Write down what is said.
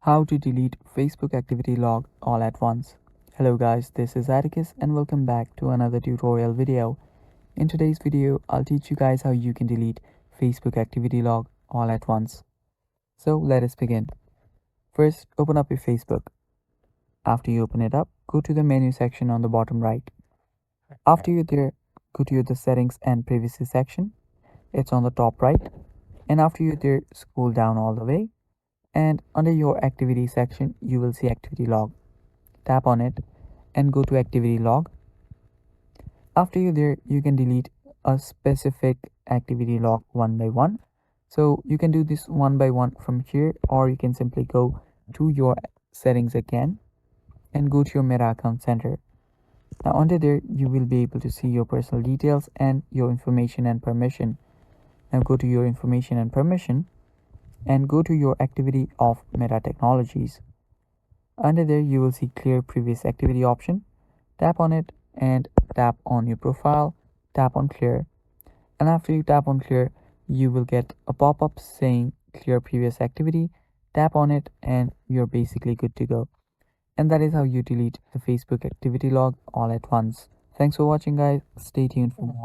How to delete Facebook activity log all at once. Hello guys, this is Atticus and welcome back to another tutorial video. In today's video, I'll teach you guys how you can delete Facebook activity log all at once. So let us begin. First, open up your Facebook. After you open it up, go to the menu section on the bottom right. After you're there, go to the settings and privacy section. It's on the top right. And after you're there, scroll down all the way. And under your activity section, you will see activity log. Tap on it and go to activity log. After you're there, you can delete a specific activity log one by one. So you can do this one by one from here, or you can simply go to your settings again and go to your Meta account center. Now under there, you will be able to see your personal details and your information and permission. Now go to your information and permission and go to your activity of Meta Technologies. Under there, you will see clear previous activity option. Tap on it and tap on your profile, tap on clear. And after you tap on clear, you will get a pop-up saying clear previous activity. Tap on it and you're basically good to go. And that is how you delete the Facebook activity log all at once. Thanks for watching guys. Stay tuned for more.